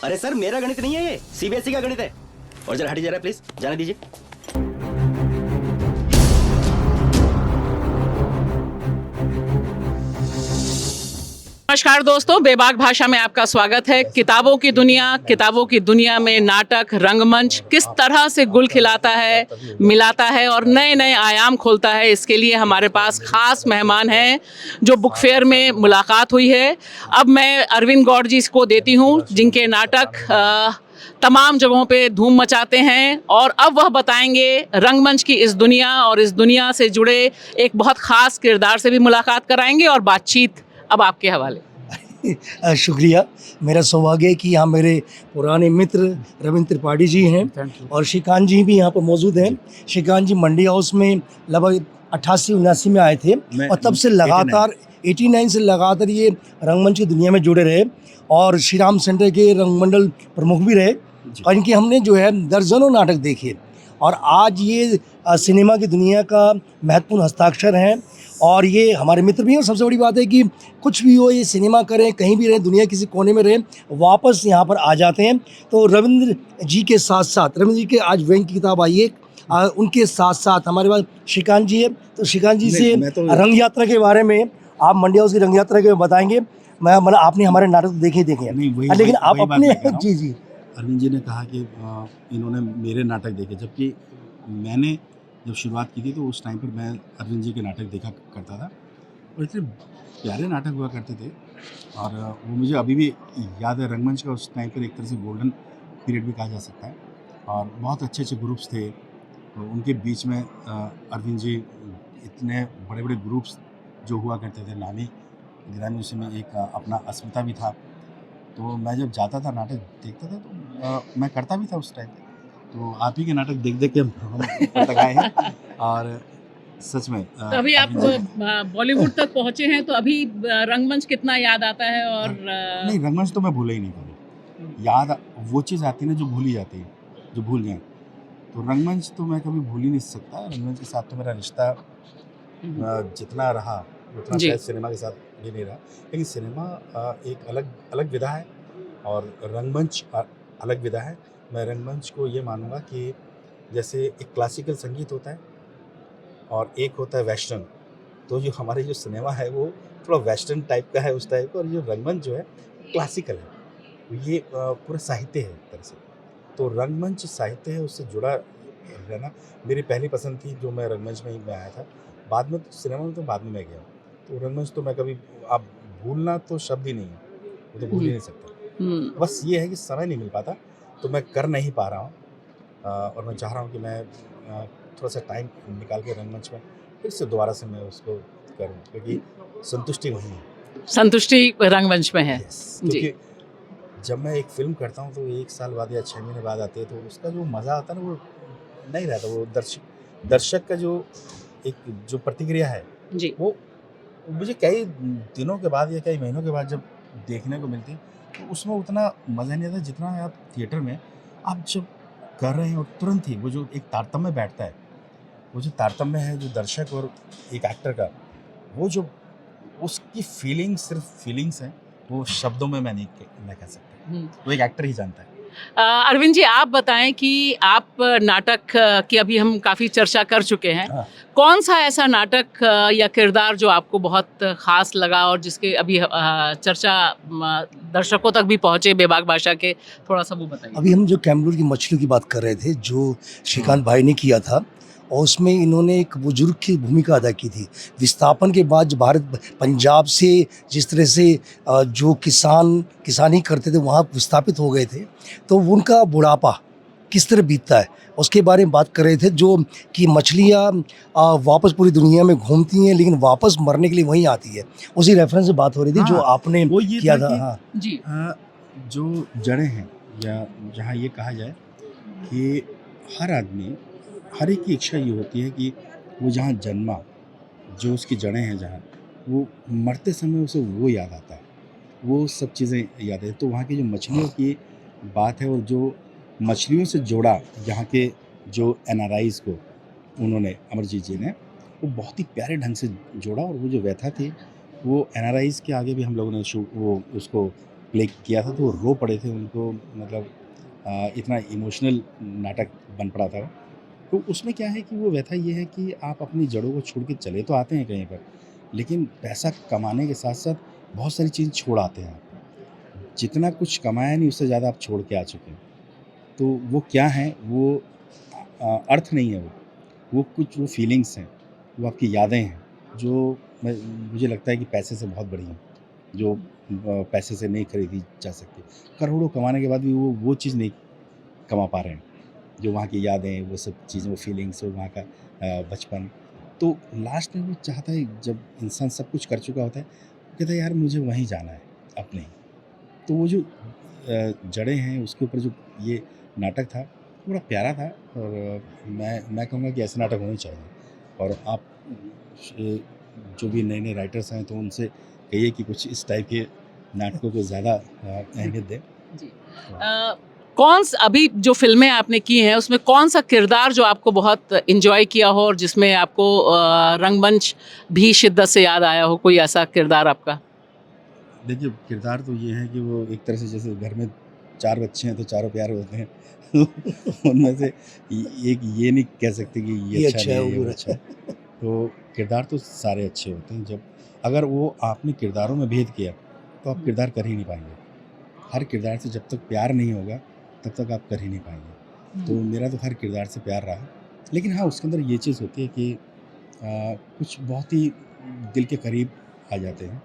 अरे सर मेरा गणित नहीं है, ये सीबीएसई का गणित है। और जरा हटिए जरा प्लीज, जाने दीजिए। नमस्कार दोस्तों, बेबाक भाषा में आपका स्वागत है। किताबों की दुनिया में नाटक, रंगमंच किस तरह से गुल खिलाता है, मिलाता है और नए नए आयाम खोलता है, इसके लिए हमारे पास खास मेहमान हैं जो बुक फेयर में मुलाकात हुई है। अब मैं अरविंद गौड़ जी को देती हूँ, जिनके नाटक तमाम जगहों पे धूम मचाते हैं, और अब वह बताएंगे रंगमंच की इस दुनिया और इस दुनिया से जुड़े एक बहुत ख़ास किरदार से भी मुलाकात कराएंगे, और बातचीत अब आपके हवाले। शुक्रिया। मेरा सौभाग्य है कि यहाँ मेरे पुराने मित्र रविंद्र त्रिपाठी जी हैं और श्रीकांत जी भी यहाँ पर मौजूद हैं। श्रीकांत जी मंडी हाउस में लगभग 88-79 में आए थे और तब से लगातार 89 से लगातार ये रंगमंच की दुनिया में जुड़े रहे और श्री राम सेंटर के रंगमंडल प्रमुख भी रहे और इनके हमने जो है दर्जनों नाटक देखे और आज ये सिनेमा की दुनिया का महत्वपूर्ण हस्ताक्षर हैं और ये हमारे मित्र भी हैं। सबसे बड़ी बात है कि कुछ भी हो, ये सिनेमा करें, कहीं भी रहें, दुनिया किसी कोने में रहें, वापस यहाँ पर आ जाते हैं। तो रविंद्र जी के साथ साथ, रविंद्र जी के आज व्यंग की किताब आई है, उनके साथ साथ हमारे पास श्रीकांत जी है। तो श्रीकांत जी से रंग यात्रा के बारे में, आप मंडी हाउस की रंग यात्रा के बताएंगे। मैं मतलब आपने हमारे नाटक देखे हैं, लेकिन आप अपने जी अरविंद जी ने कहा कि इन्होंने मेरे नाटक देखे, जबकि मैंने जब शुरुआत की थी तो उस टाइम पर मैं अरविंद जी के नाटक देखा करता था और इतने प्यारे नाटक हुआ करते थे और वो मुझे अभी भी याद है। रंगमंच का उस टाइम पर एक तरह से गोल्डन पीरियड भी कहा जा सकता है और बहुत अच्छे अच्छे ग्रुप्स थे। तो उनके बीच में अरविंद जी, इतने बड़े बड़े ग्रुप्स जो हुआ करते थे नामी गिरामी, उसमें एक अपना अस्मिता भी था। तो मैं जब जाता था नाटक देखता था तो मैं करता भी था उस टाइम। तो आप ही के नाटक देख देख के हम तक आए हैं और सच में तो अभी आप बॉलीवुड तक पहुंचे हैं, तो अभी रंगमंच कितना याद आता है? और नहीं, रंगमंच तो मैं भूला ही नहीं कभी। याद वो चीज़ आती है ना जो भूली जाती है, जो भूल जाए। तो रंगमंच तो मैं कभी भूल ही नहीं सकता। रंगमंच के साथ तो मेरा रिश्ता जितना रहा उतना शायद सिनेमा के साथ भी नहीं रहा, लेकिन सिनेमा एक अलग विधा है और रंगमंच अलग विधा है। मैं रंगमंच को ये मानूंगा कि जैसे एक क्लासिकल संगीत होता है और एक होता है वेस्टर्न, तो जो हमारे जो सिनेमा है वो थोड़ा वेस्टर्न टाइप का है, उस टाइप का, और जो रंगमंच जो है क्लासिकल है। तो ये पूरा साहित्य है एक तरह से। तो रंगमंच साहित्य है, उससे जुड़ा रहना मेरी पहली पसंद थी, जो मैं रंगमंच में ही मैं आया था। बाद में सिनेमा में तो बाद में मैं गया। तो रंगमंच तो मैं कभी, आप भूलना तो शब्द ही नहीं है, वो तो भूल ही नहीं सकता। बस ये है कि समय नहीं मिल पाता, तो मैं कर नहीं पा रहा हूँ और मैं चाह रहा हूँ कि मैं थोड़ा सा टाइम निकाल के रंगमंच में फिर से दोबारा से मैं उसको करूँ, क्योंकि संतुष्टि वहीं है। संतुष्टि रंगमंच में है। क्योंकि जब मैं एक फिल्म करता हूँ तो 1 साल बाद या 6 महीने बाद आती है, तो उसका जो मज़ा आता है ना वो नहीं रहता। वो दर्शक का जो प्रतिक्रिया है जी, वो मुझे कई दिनों के बाद या कई महीनों के बाद जब देखने को मिलती, तो उसमें उतना मज़ा नहीं आता जितना आप थिएटर में आप जब कर रहे हैं और तुरंत ही वो जो एक तारतम्य बैठता है, वो जो तारतम्य है जो दर्शक और एक एक्टर का, वो जो उसकी फीलिंग सिर्फ फीलिंग्स हैं, वो शब्दों में मैं कह सकता। वो एक एक्टर ही जानता है। अरविंद जी, आप बताएं कि आप नाटक की अभी हम काफ़ी चर्चा कर चुके हैं। कौन सा ऐसा नाटक या किरदार जो आपको बहुत ख़ास लगा और जिसके अभी चर्चा दर्शकों तक भी पहुँचे बेबाक भाषा के, थोड़ा सा वो बताइए। अभी हम जो कैमरूर की मछलियों की बात कर रहे थे, जो श्रीकांत भाई ने किया था, और उसमें इन्होंने एक बुजुर्ग की भूमिका अदा की थी। विस्थापन के बाद जो भारत पंजाब से जिस तरह से जो किसानी करते थे वहाँ विस्थापित हो गए थे, तो उनका बुढ़ापा किस तरह बीतता है उसके बारे में बात कर रहे थे। जो कि मछलियाँ वापस पूरी दुनिया में घूमती हैं लेकिन वापस मरने के लिए वहीं आती है, उसी रेफरेंस से बात हो रही थी। जो आपने वो ये किया था। हाँ जी, जो जड़ें हैं, या जहाँ ये कहा जाए कि हर आदमी, हर एक की इच्छा ये होती है कि वो जहाँ जन्मा, जो उसकी जड़ें हैं जहाँ, वो मरते समय उसे वो याद आता है, वो सब चीज़ें याद है। तो वहाँ की जो मछलियों की बात है और जो मछलियों से जोड़ा यहाँ के जो NRIs को उन्होंने, अमरजीत जी ने, वो बहुत ही प्यारे ढंग से जोड़ा। और वो जो व्यथा थी वो NRIs के आगे भी हम लोगों ने वो उसको प्ले किया था तो वो रो पड़े थे, उनको मतलब इतना इमोशनल नाटक बन पड़ा था। तो उसमें क्या है कि वो व्यथा ये है कि आप अपनी जड़ों को छोड़ के चले तो आते हैं कहीं पर, लेकिन पैसा कमाने के साथ साथ बहुत सारी चीज़ छोड़ आते हैं आप। जितना कुछ कमाया नहीं उससे ज़्यादा आप छोड़ के आ चुके हैं। तो वो क्या है, वो अर्थ नहीं है, वो कुछ वो फीलिंग्स हैं, वो आपकी यादें हैं, जो मुझे लगता है कि पैसे से बहुत बड़ी हैं, जो पैसे से नहीं खरीदी जा सकती। करोड़ों कमाने के बाद भी वो चीज़ नहीं कमा पा रहे हैं, जो वहाँ की यादें, वो सब चीज़ें, वो फीलिंग्स, वहाँ का बचपन। तो लास्ट में वो चाहता है, जब इंसान सब कुछ कर चुका होता है, वो कहता है यार मुझे वहीं जाना है अपने ही। तो वो जो जड़ें हैं उसके ऊपर जो ये नाटक था बड़ा प्यारा था, और मैं कहूँगा कि ऐसे नाटक होने चाहिए। और आप जो भी नए राइटर्स हैं तो उनसे कहिए कि कुछ इस टाइप के नाटकों को ज़्यादा अहमियत दें। जी। अभी जो फिल्में आपने की हैं उसमें कौन सा किरदार जो आपको बहुत एंजॉय किया हो और जिसमें आपको रंगमंच भी शिद्दत से याद आया हो, कोई ऐसा किरदार आपका? देखिए, किरदार तो ये है कि वो एक तरह से जैसे घर में 4 बच्चे हैं तो चारों प्यारे होते हैं। उनमें से एक ये नहीं कह सकते कि ये अच्छा नहीं है, ये बुरा अच्छा है। तो किरदार तो सारे अच्छे होते हैं। जब अगर वो आपने किरदारों में भेद किया तो आप किरदार कर ही नहीं पाएंगे। हर किरदार से जब तक प्यार नहीं होगा तब तक आप कर ही नहीं पाएंगे। तो मेरा तो हर किरदार से प्यार रहा। लेकिन हाँ, उसके अंदर ये चीज़ होती है कि कुछ बहुत ही दिल के करीब आ जाते हैं।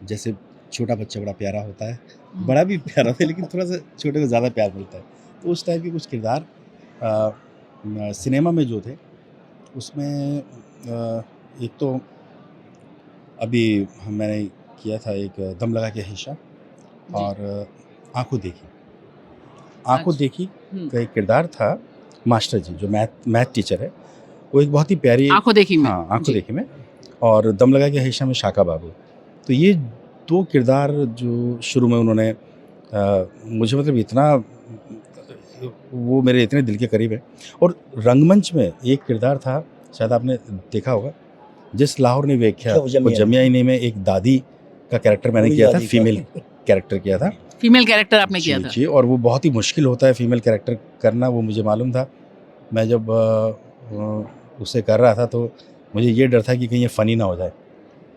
जैसे छोटा बच्चा बड़ा प्यारा होता है, बड़ा भी प्यारा होता है, लेकिन थोड़ा-सा छोटे को ज़्यादा प्यार मिलता है। तो उस टाइप के कुछ किरदार सिनेमा में जो थे उसमें एक तो अभी मैंने किया था एक दम लगा के हिस्सा, और आँखों देखी। आँखों अच्छा। देखी का एक किरदार था मास्टर जी, जो मैथ टीचर है। वो एक बहुत ही प्यारी आँखों देखी में। हाँ, आँखों जी। देखी में, और दम लगा के हिस्सा में शाका बाबू। तो ये 2 किरदार जो शुरू में उन्होंने मुझे मतलब इतना वो मेरे इतने दिल के करीब है। और रंगमंच में एक किरदार था, शायद आपने देखा होगा, जिस लाहौर ने वेख्या वो जमिया वो जमिया ही नहीं, में एक दादी का कैरेक्टर मैंने पूरी किया था, दादी का। फीमेल कैरेक्टर किया था। फीमेल कैरेक्टर आपने किया जी, था। जी, और वो बहुत ही मुश्किल होता है फीमेल कैरेक्टर करना, वो मुझे मालूम था। मैं जब उसे कर रहा था तो मुझे ये डर था कि कहीं ये फ़नी ना हो जाए,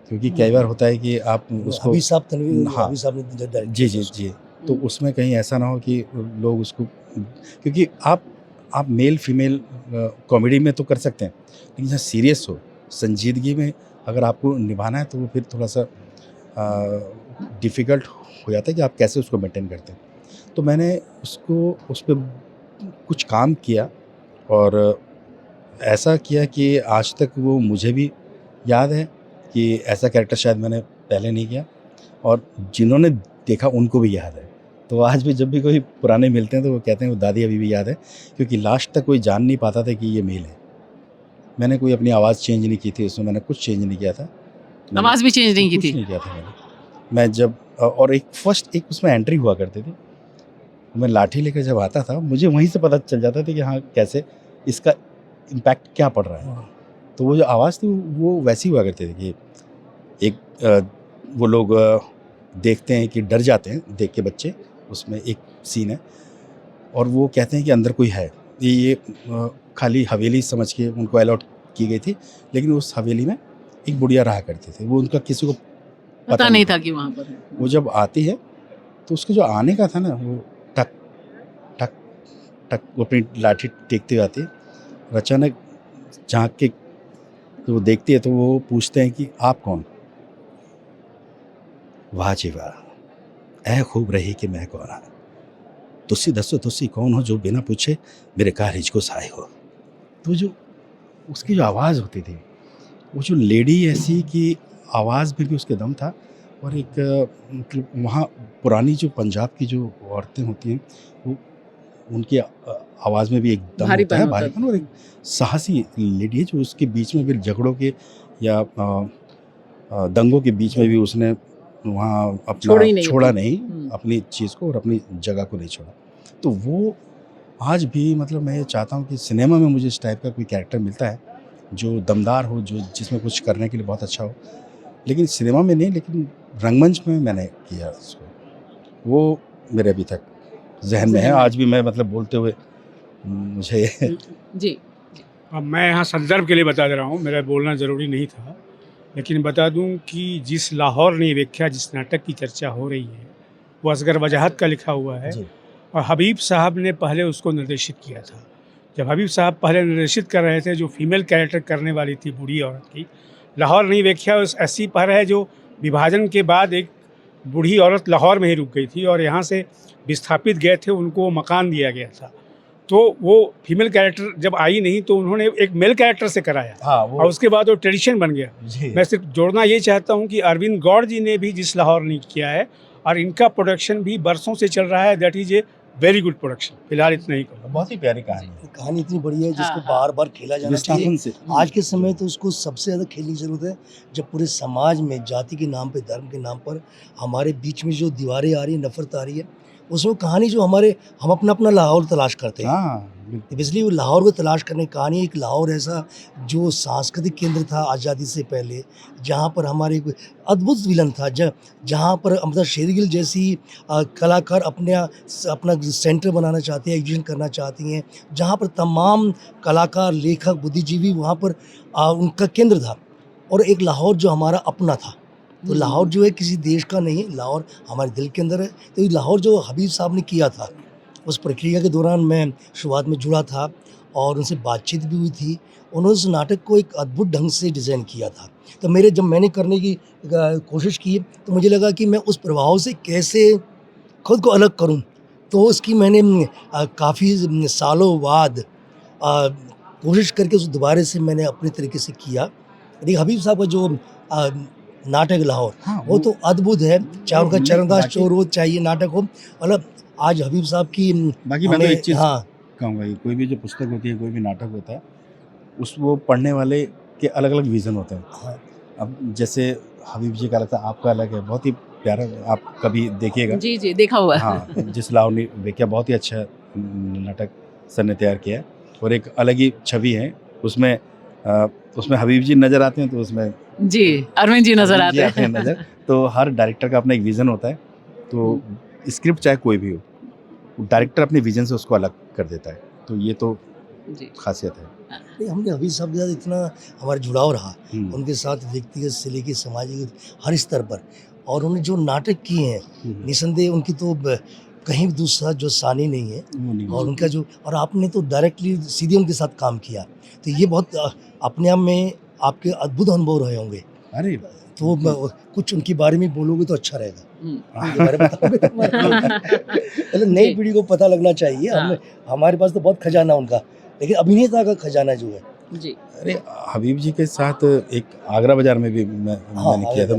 क्योंकि कई बार होता है कि आप उसको हबीब साहब तनवीर, हाँ। हबीब साहब ने डायरेक्ट जी, किया जी, था जी। तो उसमें कहीं ऐसा ना हो कि लोग उसको, क्योंकि आप मेल फीमेल कॉमेडी में तो कर सकते हैं, लेकिन जहाँ सीरियस हो, संजीदगी में अगर आपको निभाना है तो वो फिर थोड़ा-सा डिफ़िकल्ट हो जाता है कि आप कैसे उसको मेंटेन करते हैं। तो मैंने उस पे कुछ काम किया, और ऐसा किया कि आज तक वो मुझे भी याद है कि ऐसा कैरेक्टर शायद मैंने पहले नहीं किया, और जिन्होंने देखा उनको भी याद है। तो आज भी जब भी कोई पुराने मिलते हैं तो वो कहते हैं वो दादी अभी भी याद है, क्योंकि लास्ट तक कोई जान नहीं पाता था कि ये मेल है। मैंने कोई अपनी आवाज़ चेंज नहीं की थी उसमें, मैंने कुछ चेंज नहीं किया था। आवाज़ भी चेंज नहीं की कुछ थी। नहीं किया था मैंने। मैं जब और एक उसमें एंट्री हुआ करती थी, मैं लाठी लेकर जब आता था मुझे वहीं से पता चल जाता था कि हाँ, कैसे इसका इम्पैक्ट क्या पड़ रहा है। तो वो जो आवाज़ थी वो वैसी हुआ करती थी कि एक वो लोग देखते हैं कि डर जाते हैं देख के बच्चे, उसमें एक सीन है, और वो कहते हैं कि अंदर कोई है। ये खाली हवेली समझ के उनको अलॉट की गई थी, लेकिन उस हवेली में एक बुढ़िया रहा करती थी, वो उनका किसी को पता नहीं था कि वहाँ पर है। वो जब आती है तो उसके जो आने का था ना, वो टक टक टक वो अपनी लाठी टेकते हुए आती है, और अचानक झाँक के तो वो देखती है, तो वो पूछते हैं कि आप कौन? वाह जी वाह, ऐ खूब रही कि मैं कौन हाँ, तुसी दसो तुसी कौन हो जो बिना पूछे मेरे कारज को साए हो। तो जो उसकी जो आवाज़ होती थी, वो जो लेडी ऐसी कि आवाज़ में भी उसके दम था, और एक मतलब वहाँ पुरानी जो पंजाब की जो औरतें होती हैं, वो उनकी आवाज़ में भी एक दम भारीपन होता है, होता है। भारीपन, और एक साहसी लेडी है जो उसके बीच में भी झगड़ों के या दंगों के बीच में भी उसने वहाँ अपना छोड़ा नहीं अपनी चीज़ को, और अपनी जगह को नहीं छोड़ा। तो वो आज भी मतलब मैं ये चाहता हूँ कि सिनेमा में मुझे इस टाइप का कोई कैरेक्टर मिलता है जो दमदार हो, जो जिसमें कुछ करने के लिए बहुत अच्छा हो, लेकिन सिनेमा में नहीं, लेकिन रंगमंच में मैंने किया उसको। वो मेरे अभी तक जहन में है। आज भी मैं मतलब बोलते हुए मुझे जी अब मैं यहाँ संदर्भ के लिए बता दे रहा हूँ, मेरा बोलना ज़रूरी नहीं था, लेकिन बता दूँ कि जिस लाहौर ने व्याख्या, जिस नाटक की चर्चा हो रही है, वो असगर वजाहत का लिखा हुआ है जी। और हबीब साहब ने पहले उसको निर्देशित किया था। जब हबीब साहब पहले निर्देशित कर रहे थे, जो फीमेल कैरेक्टर करने वाली थी बूढ़ी औरत की, लाहौर नहीं व्याख्या उस ऐसी पर है जो विभाजन के बाद एक बूढ़ी औरत लाहौर में ही रुक गई थी और यहाँ से विस्थापित गए थे, उनको मकान दिया गया था। तो वो फीमेल कैरेक्टर जब आई नहीं तो उन्होंने एक मेल कैरेक्टर से कराया। हाँ वो और उसके बाद वो ट्रेडिशन बन गया। जी। मैं सिर्फ जोड़ना ये चाहता हूँ कि अरविंद गौड़ जी ने भी जिस लाहौर ने किया है और इनका प्रोडक्शन भी बरसों से चल रहा है। That is a very good production. फिलहाल इतना ही कहूँगा। बहुत ही प्यारी कहानी है। कहानी इतनी बढ़िया है जिसको हाँ, बार बार खेला जाना चाहिए। विस्थापन से आज के समय तो उसको सबसे ज़्यादा खेलने की ज़रूरत है, जब पूरे समाज में जाति के नाम पे, धर्म के नाम पर हमारे बीच में जो दीवारें आ रही है, नफरत आ रही है, उसमें कहानी जो हम अपना अपना लाहौर तलाश करते हैं। हाँ बिल्कुल। इसलिए वो लाहौर को तलाश करने की कहानी, एक लाहौर ऐसा जो सांस्कृतिक केंद्र था आज़ादी से पहले, जहाँ पर हमारे एक अद्भुत विलन था, जहाँ पर अमृता शेरगिल जैसी कलाकार अपना सेंटर बनाना चाहती हैं, एग्जीबिशन करना चाहती हैं, जहाँ पर तमाम कलाकार, लेखक, बुद्धिजीवी वहाँ पर उनका केंद्र था। और एक लाहौर जो हमारा अपना था। तो लाहौर जो है किसी देश का नहीं है, लाहौर हमारे दिल के अंदर है। तो ये लाहौर जो हबीब साहब ने किया था, उस प्रक्रिया के दौरान मैं शुरुआत में जुड़ा था और उनसे बातचीत भी हुई थी। उन्होंने उस नाटक को एक अद्भुत ढंग से डिज़ाइन किया था। तो जब मैंने करने की कोशिश की तो मुझे लगा कि मैं उस प्रभाव से कैसे खुद को अलग करूं। तो उसकी मैंने काफ़ी सालों बाद कोशिश करके उस दोबारे से मैंने अपने तरीके से किया। देखिए हबीब साहब का जो नाटक लाहौर, हाँ, वो तो अद्भुत है। चाहे उनका चरणदास बाकी- चोर हो, चाहे ये नाटक हो, मतलब आज हबीब साहब की बाकी मैं तो एक चीज़ हाँ कहूँगा कि कोई भी जो पुस्तक होती है, कोई भी नाटक होता है, वो पढ़ने वाले के अलग अलग विज़न होते हैं। हाँ अब जैसे हबीब जी का अलग था, आपका अलग है, बहुत ही प्यारा, आप कभी देखिएगा। जी जी देखा हुआ है। हाँ, जिस लाहौर ने व्याख्या बहुत ही अच्छा नाटक सर ने तैयार किया है और एक अलग ही छवि है उसमें। उसमें हबीब जी नज़र आते हैं तो उसमें जी अरविंद जी नजर हबीब जी आते हैं। नज़र। तो हर डायरेक्टर का अपना एक विज़न होता है। तो स्क्रिप्ट चाहे कोई भी हो, डायरेक्टर अपने विज़न से उसको अलग कर देता है। तो ये तो जी खासियत है। नहीं, हमने हबीब साहब के साथ इतना हमारा जुड़ाव रहा, हम्म, उनके साथ व्यक्तिगत से लेकर सामाजिक हर स्तर पर। और उन्होंने जो नाटक किए हैं, हम्म, निसंदेह उनकी तो कहीं भी दूसरा जो सानी नहीं है। वो नहीं और उनका जो, और आपने तो डायरेक्टली सीधे उनके साथ काम किया, तो ये बहुत अपने आप में आपके अद्भुत अनुभव रहे होंगे। अरे तो कुछ उनके बारे में बोलोगे तो अच्छा रहेगा। हम्म, उनके बारे में बताओगे तो मतलब नई जी। पीढ़ी को पता लगना चाहिए। हाँ। हमारे पास तो बहुत खजाना उनका, लेकिन अभिनेता का खजाना जो है। जी अरे हबीब जी के साथ एक आगरा बाजार में भी मैंने किया था,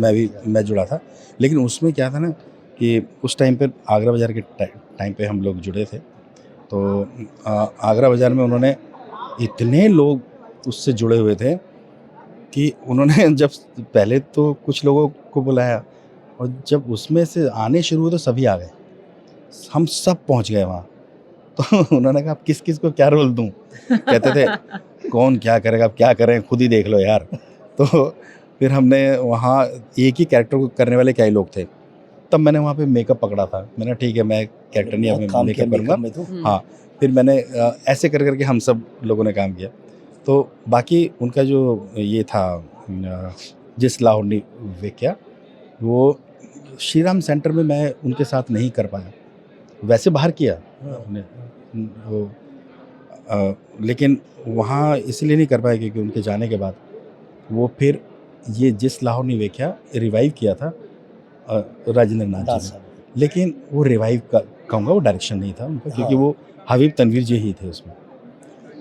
मैं जुड़ा था। लेकिन उसमें क्या था ना कि उस टाइम पे आगरा बाजार के टाइम पे हम लोग जुड़े थे। तो आगरा बाजार में उन्होंने इतने लोग उससे जुड़े हुए थे कि उन्होंने जब पहले तो कुछ लोगों को बुलाया और जब उसमें से आने शुरू हुए तो सभी आ गए, हम सब पहुंच गए वहाँ। तो उन्होंने कहा, किस किस को क्या रोल दूं? कहते थे कौन क्या करेगा, अब क्या करें, खुद ही देख लो यार। तो फिर हमने वहाँ एक ही कैरेक्टर को करने वाले क्या ही लोग थे। तब मैंने वहाँ पे मेकअप पकड़ा था। मैंने ठीक है, मैं कैरेक्टर नहीं, अब मैं मेकअप करूँगा। में तो हाँ, फिर मैंने ऐसे कर करके हम सब लोगों ने काम किया। तो बाकी उनका जो ये था जिस लाहौर ने व्याख्या, वो श्री राम सेंटर में मैं उनके साथ नहीं कर पाया। वैसे बाहर किया हमने वो, लेकिन वहाँ इसलिए नहीं कर पाया क्योंकि उनके जाने के बाद वो फिर ये जिस लाहौर ने व्याख्या रिवाइव किया था राजेंद्र नाथ दास जी ने। साहब। लेकिन वो रिवाइव का कहूँगा, वो डायरेक्शन नहीं था उनका, क्योंकि वो हबीब तनवीर जी ही थे उसमें।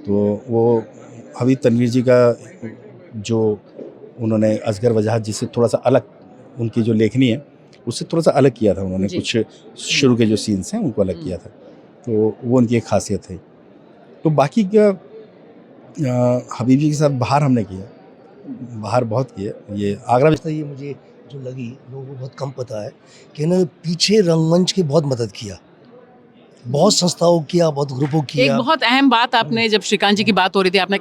तो वो हबीब तनवीर जी का जो उन्होंने असगर वजाहत जी से थोड़ा सा अलग, उनकी जो लेखनी है उससे थोड़ा सा अलग किया था उन्होंने। जी। कुछ शुरू के जो सीन्स हैं उनको अलग किया था। तो वो उनकी एक खासियत है। तो बाकी क्या हबीब जी के साथ बाहर हमने किया, बाहर बहुत किया। ये आगरा तो ये मुझे जो लगी, लोगों को बहुत कम पता है कि इन्होंने पीछे रंगमंच की बहुत मदद किया, बहुत संस्थाओं किया, बहुत ग्रुपों एक किया। बहुत अहम बात आपने, जब श्रीकांत जी की बात हो रही थी, आपने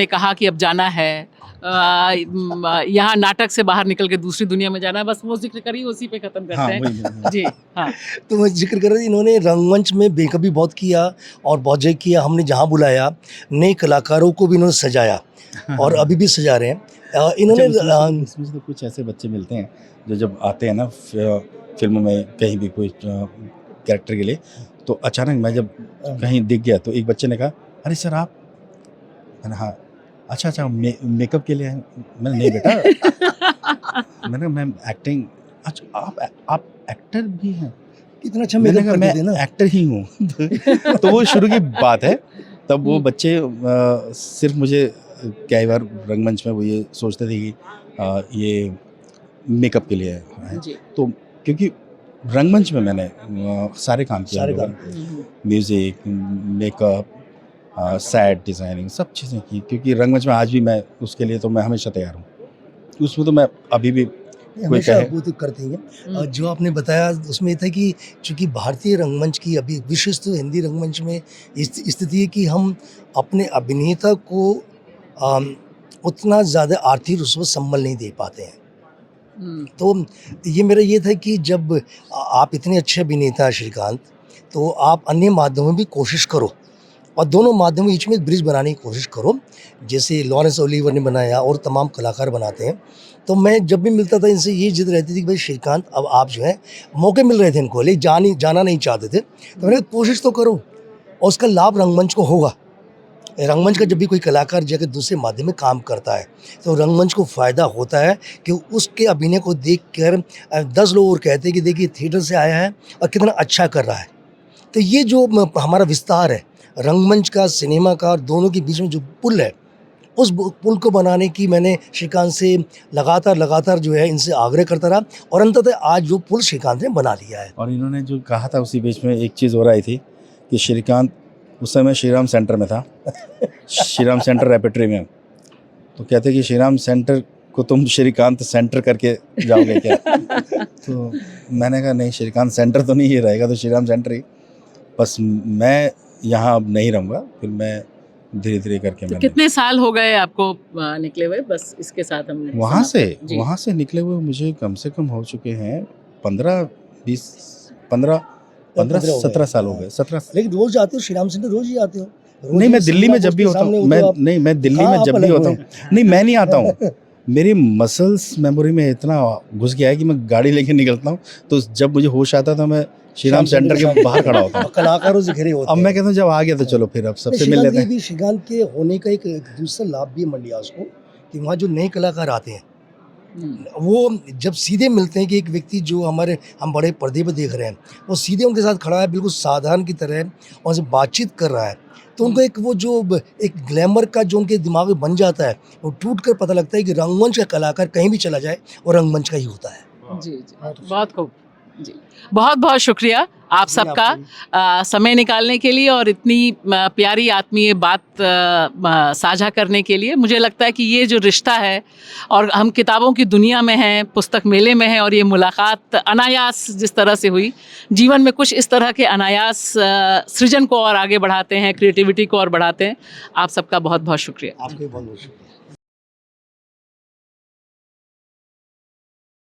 कहा कि अब जाना है, यहाँ नाटक से बाहर निकल के दूसरी दुनिया में जाना है, बस वो जिक्र करिए, उसी पे खत्म करते हाँ हैं। वही जी हाँ। तो मैं जिक्र कर रहा था, इन्होंने रंगमंच में बेकअप भी बहुत किया और बहुत जगह किया। हमने जहाँ बुलाया नए कलाकारों को भी इन्होंने सजाया और अभी भी सजा रहे हैं। इन्होंने इसमें से तो कुछ ऐसे बच्चे मिलते हैं जो जब आते हैं ना फिल्म में कहीं भी कोई कैरेक्टर के लिए, तो अचानक मैं जब कहीं दिख गया तो एक बच्चे ने कहा, अरे सर आप, मैंने हाँ अच्छा मेकअप के लिए हैं? मैंने नहीं बेटा मैंने मैं एक्टिंग। अच्छा आप एक्टर भी हैं? कितना अच्छा मैंने मेकअप कहा कर देते मैं ना। एक्टर ही हूँ तो वो शुरू की बात है। तब वो बच्चे सिर्फ मुझे कई बार रंगमंच में वो ये सोचते थे कि ये मेकअप के लिए है। जी। तो क्योंकि रंगमंच में मैंने सारे काम किया, सारे काम म्यूज़िक, मेकअप, सेट डिज़ाइनिंग, सब चीज़ें की। क्योंकि रंगमंच में आज भी मैं उसके लिए तो मैं हमेशा तैयार हूँ। उसमें तो मैं अभी भी हमेशा कहे- वो तो करते ही हैं। जो आपने बताया उसमें ये था कि चूंकि भारतीय रंगमंच की अभी विशेष तो हिंदी रंगमंच में स्थिति है कि हम अपने अभिनेता को उतना ज़्यादा आर्थिक रूप से संबल नहीं दे पाते हैं। तो ये मेरा ये था कि जब आप इतने अच्छे अभिनेता हैं श्रीकांत, तो आप अन्य माध्यमों में भी कोशिश करो और दोनों माध्यमों के बीच में ब्रिज बनाने की कोशिश करो, जैसे लॉरेंस ओलिवर ने बनाया और तमाम कलाकार बनाते हैं। तो मैं जब भी मिलता था इनसे ये जिद रहती थी कि भाई श्रीकांत अब आप जो है, मौके मिल रहे थे इनको, लेकिन जाना नहीं चाहते थे। तो मैंने कहा, कोशिश तो करो और उसका लाभ रंगमंच को होगा। रंगमंच का जब भी कोई कलाकार जाकर दूसरे माध्यम में काम करता है तो रंगमंच को फ़ायदा होता है कि उसके अभिनय को देख कर 10 लोग और कहते हैं कि देखिए थिएटर से आया है और कितना अच्छा कर रहा है। तो ये जो हमारा विस्तार है रंगमंच का, सिनेमा का और दोनों के बीच में जो पुल है, उस पुल को बनाने की मैंने श्रीकांत से लगातार जो है इनसे आग्रह करता रहा और अंततः आज वो पुल श्रीकांत ने बना लिया है। और इन्होंने जो कहा था उसी बीच में एक चीज़ हो रही थी कि श्रीकांत उस समय श्रीराम सेंटर में था श्रीराम सेंटर रेपेट्री में। तो कहते कि श्रीराम सेंटर को तुम श्रीकांत सेंटर करके जाओगे क्या? तो मैंने कहा नहीं, श्रीकांत सेंटर तो नहीं ही रहेगा, तो श्रीराम सेंटर ही। बस मैं यहाँ अब नहीं रहूँगा, फिर मैं धीरे धीरे करके तो मैंने कितने साल हो गए आपको निकले हुए? बस इसके साथ हमने वहाँ से निकले हुए मुझे कम से कम हो चुके हैं 15-17 साल हो गए। 17। लेकिन रोज आते हो श्रीराम सेंटर, रोज ही आते हो? नहीं, मैं दिल्ली में जब भी होता हूँ, मैं दिल्ली में जब भी होता हूँ, नहीं मैं नहीं आता हूँ। मेरी मसल्स मेमोरी में इतना घुस गया है कि मैं गाड़ी लेके निकलता हूँ, तो जब मुझे होश आता था मैं श्रीराम सेंटर के बाहर खड़ा होता हूँ। कलाकारों से घिरे होते अब मैं कहता हूँ जब आ गया तो चलो फिर अब सबसे मिल लेते हैं। श्रीकांत के होने का एक दूसरा लाभ भी है मंडियास को कि वहाँ जो नए कलाकार आते हैं वो जब सीधे मिलते हैं कि एक व्यक्ति जो हम बड़े पर्दे पर देख रहे हैं वो सीधे उनके साथ खड़ा है, बिल्कुल साधारण की तरह और उनसे बातचीत कर रहा है, तो उनको एक वो जो एक ग्लैमर का जो उनके दिमाग में बन जाता है वो टूट कर पता लगता है कि रंगमंच का कलाकार कहीं भी चला जाए और रंगमंच का ही होता है। जी बहुत खूब जी, बहुत बहुत शुक्रिया आप सबका समय निकालने के लिए और इतनी प्यारी आत्मीय बात साझा करने के लिए। मुझे लगता है कि ये जो रिश्ता है और हम किताबों की दुनिया में हैं, पुस्तक मेले में हैं और ये मुलाकात अनायास जिस तरह से हुई, जीवन में कुछ इस तरह के अनायास सृजन को और आगे बढ़ाते हैं, क्रिएटिविटी को और बढ़ाते हैं। आप सबका बहुत बहुत शुक्रिया। आपके बहुत बहुत शुक्रिया।